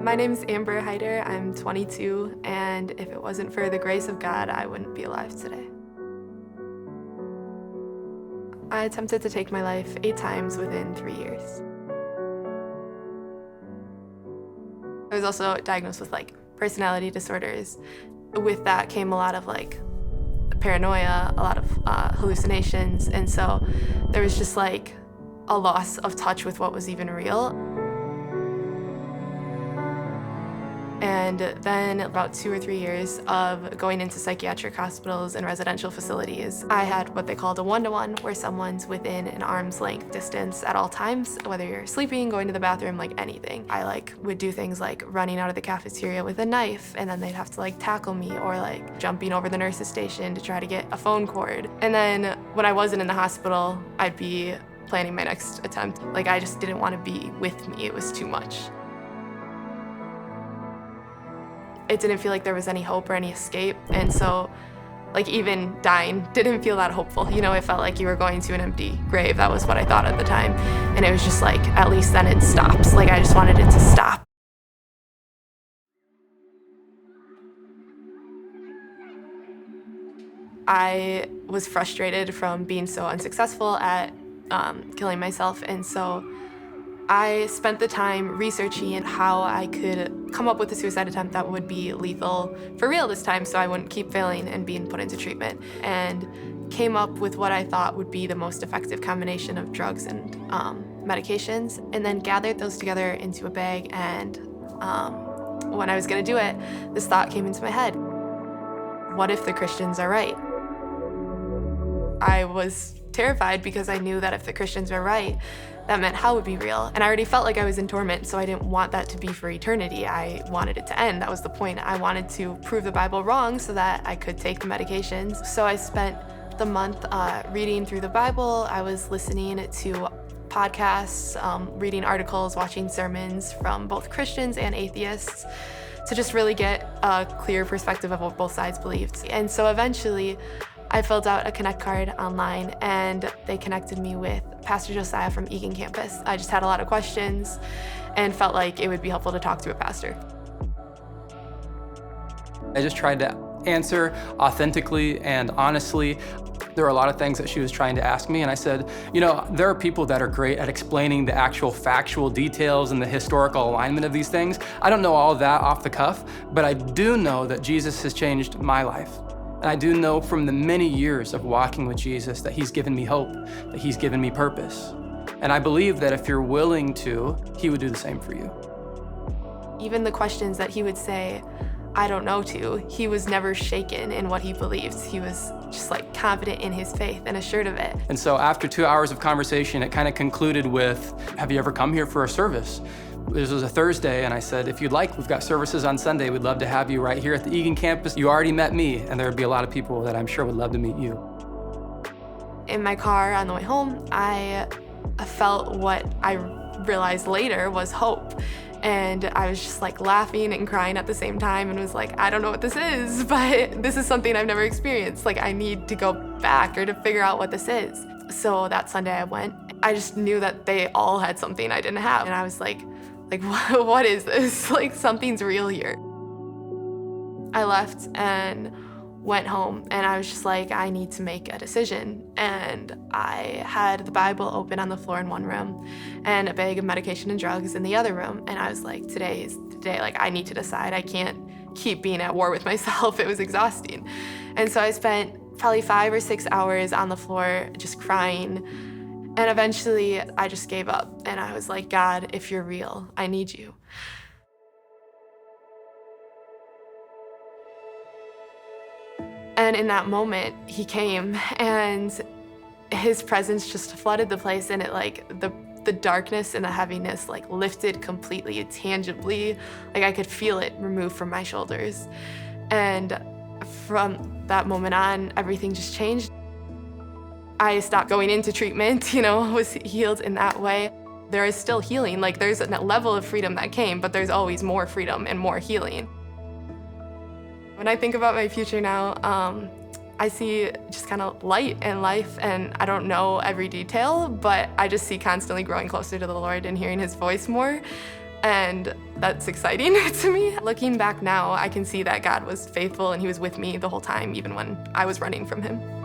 My name's Amber Hyder. I'm 22, and if it wasn't for the grace of God, I wouldn't be alive today. I attempted to take my life 8 times within 3 years. I was also diagnosed with personality disorders. With that came a lot of paranoia, a lot of hallucinations, and so there was just a loss of touch with what was even real. And then about 2 or 3 years of going into psychiatric hospitals and residential facilities, I had what they called a one-to-one, where someone's within an arm's length distance at all times, whether you're sleeping, going to the bathroom, anything. I would do things like running out of the cafeteria with a knife, and then they'd have to tackle me, or jumping over the nurse's station to try to get a phone cord. And then when I wasn't in the hospital, I'd be planning my next attempt. I just didn't want to be with me. It was too much. It didn't feel like there was any hope or any escape, and so even dying didn't feel that hopeful. It felt like you were going to an empty grave. That was what I thought at the time, and it was just at least then it stops. I just wanted it to stop. I was frustrated from being so unsuccessful at killing myself, and so I spent the time researching how I could come up with a suicide attempt that would be lethal for real this time, so I wouldn't keep failing and being put into treatment, and came up with what I thought would be the most effective combination of drugs and medications, and then gathered those together into a bag. And when I was gonna do it, this thought came into my head: what if the Christians are right? I was terrified because I knew that if the Christians were right, that meant hell would be real. And I already felt like I was in torment, so I didn't want that to be for eternity. I wanted it to end. That was the point. I wanted to prove the Bible wrong so that I could take the medications. So I spent the month reading through the Bible. I was listening to podcasts, reading articles, watching sermons from both Christians and atheists to just really get a clear perspective of what both sides believed. And so eventually, I filled out a Connect card online, and they connected me with Pastor Josiah from Egan Campus. I just had a lot of questions and felt like it would be helpful to talk to a pastor. I just tried to answer authentically and honestly. There were a lot of things that she was trying to ask me, and I said, there are people that are great at explaining the actual factual details and the historical alignment of these things. I don't know all of that off the cuff, but I do know that Jesus has changed my life. And I do know from the many years of walking with Jesus that he's given me hope, that he's given me purpose. And I believe that if you're willing to, he would do the same for you. Even the questions that he would say, I don't know to, he was never shaken in what he believed. He was just confident in his faith and assured of it. And so after 2 hours of conversation, it kind of concluded with, have you ever come here for a service? This was a Thursday, and I said, if you'd like, we've got services on Sunday. We'd love to have you right here at the Egan campus. You already met me, and there would be a lot of people that I'm sure would love to meet you. In my car on the way home, I felt what I realized later was hope. And I was just laughing and crying at the same time, and was I don't know what this is, but this is something I've never experienced. I need to go back or to figure out what this is. So that Sunday I went. I just knew that they all had something I didn't have. And I was what is this? Something's real here. I left and went home, and I was just I need to make a decision. And I had the Bible open on the floor in one room and a bag of medication and drugs in the other room. And I was today is the day. I need to decide. I can't keep being at war with myself. It was exhausting. And so I spent probably 5 or 6 hours on the floor just crying. And eventually I just gave up, and I was God, if you're real, I need you. And in that moment, he came, and his presence just flooded the place, and it the darkness and the heaviness lifted completely, tangibly. I could feel it remove from my shoulders. And from that moment on, everything just changed. I stopped going into treatment, was healed in that way. There is still healing. There's a level of freedom that came, but there's always more freedom and more healing. When I think about my future now, I see just kind of light in life, and I don't know every detail, but I just see constantly growing closer to the Lord and hearing his voice more. And that's exciting to me. Looking back now, I can see that God was faithful and he was with me the whole time, even when I was running from him.